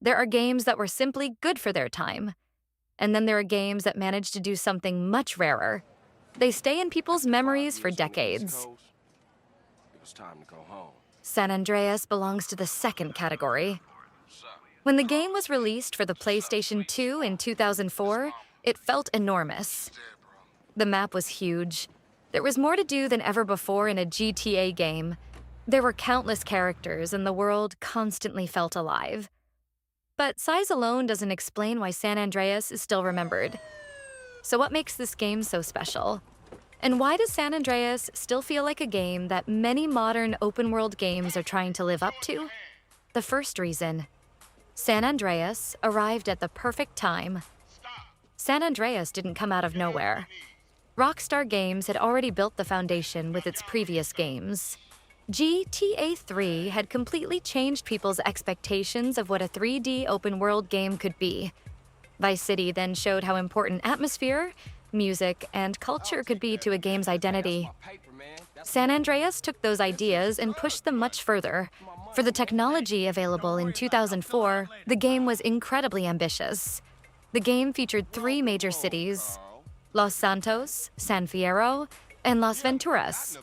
There are games that were simply good for their time. And then there are games that manage to do something much rarer. They stay in people's memories for decades. It was time to go home. San Andreas belongs to the second category. When the game was released for the PlayStation 2 in 2004, it felt enormous. The map was huge. There was more to do than ever before in a GTA game. There were countless characters, and the world constantly felt alive. But size alone doesn't explain why San Andreas is still remembered. So what makes this game so special? And why does San Andreas still feel like a game that many modern open-world games are trying to live up to? The first reason: San Andreas arrived at the perfect time. San Andreas didn't come out of nowhere. Rockstar Games had already built the foundation with its previous games. GTA 3 had completely changed people's expectations of what a 3D open-world game could be. Vice City then showed how important atmosphere, music, and culture could be to a game's identity. San Andreas took those ideas and pushed them much further. For the technology available in 2004, the game was incredibly ambitious. The game featured 3 major cities: Los Santos, San Fierro, and Las Venturas.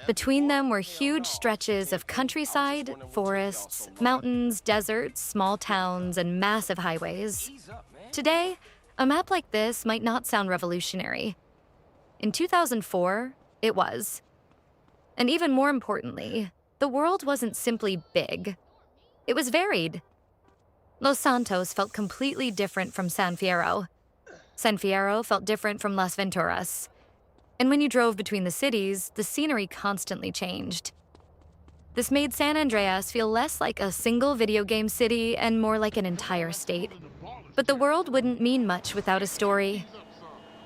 Between them were huge stretches of countryside, forests, mountains, deserts, small towns, and massive highways. Today, a map like this might not sound revolutionary. In 2004, it was. And even more importantly, the world wasn't simply big. It was varied. Los Santos felt completely different from San Fierro. San Fierro felt different from Las Venturas. And when you drove between the cities, the scenery constantly changed. This made San Andreas feel less like a single video game city and more like an entire state. But the world wouldn't mean much without a story.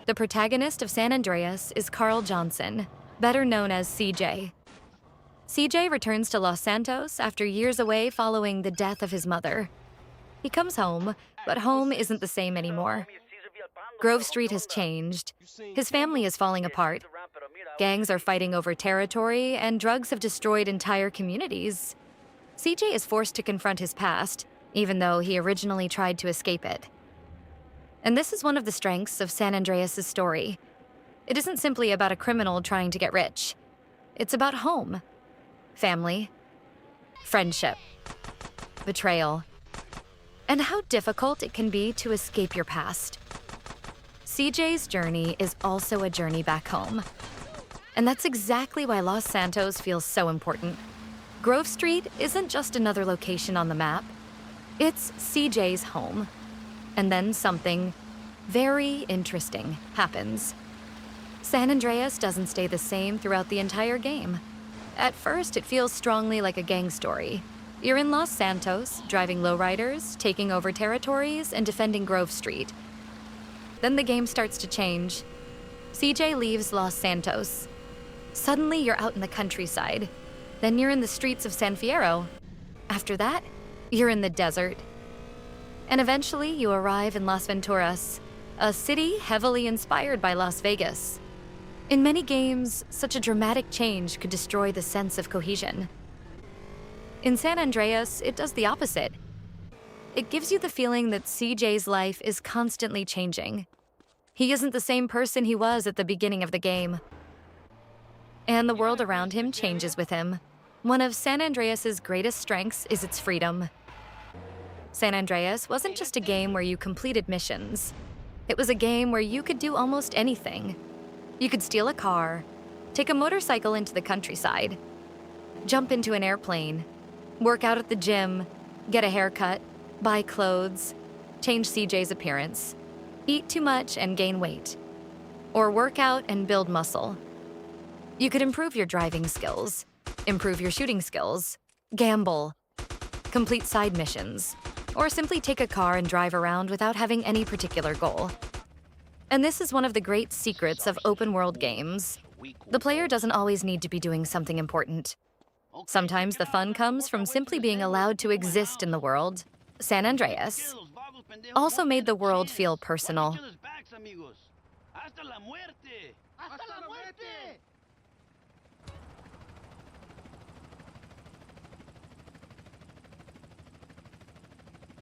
The protagonist of San Andreas is Carl Johnson, better known as CJ. CJ returns to Los Santos after years away following the death of his mother. He comes home, but home isn't the same anymore. Grove Street has changed. His family is falling apart. Gangs are fighting over territory, and drugs have destroyed entire communities. CJ is forced to confront his past, even though he originally tried to escape it. And this is one of the strengths of San Andreas' story. It isn't simply about a criminal trying to get rich. It's about home, family, friendship, betrayal, and how difficult it can be to escape your past. CJ's journey is also a journey back home. And that's exactly why Los Santos feels so important. Grove Street isn't just another location on the map. It's CJ's home. And then something very interesting happens. San Andreas doesn't stay the same throughout the entire game. At first, it feels strongly like a gang story. You're in Los Santos, driving lowriders, taking over territories, and defending Grove Street. Then the game starts to change. CJ leaves Los Santos. Suddenly, you're out in the countryside. Then you're in the streets of San Fierro. After that, you're in the desert. And eventually, you arrive in Las Venturas, a city heavily inspired by Las Vegas. In many games, such a dramatic change could destroy the sense of cohesion. In San Andreas, it does the opposite. It gives you the feeling that CJ's life is constantly changing. He isn't the same person he was at the beginning of the game. And the world around him changes with him. One of San Andreas' greatest strengths is its freedom. San Andreas wasn't just a game where you completed missions. It was a game where you could do almost anything. You could steal a car, take a motorcycle into the countryside, jump into an airplane, work out at the gym, get a haircut, buy clothes, change CJ's appearance, eat too much and gain weight, or work out and build muscle. You could improve your driving skills, improve your shooting skills, gamble, complete side missions, or simply take a car and drive around without having any particular goal. And this is one of the great secrets of open-world games. The player doesn't always need to be doing something important. Sometimes the fun comes from simply being allowed to exist in the world. San Andreas also made the world feel personal.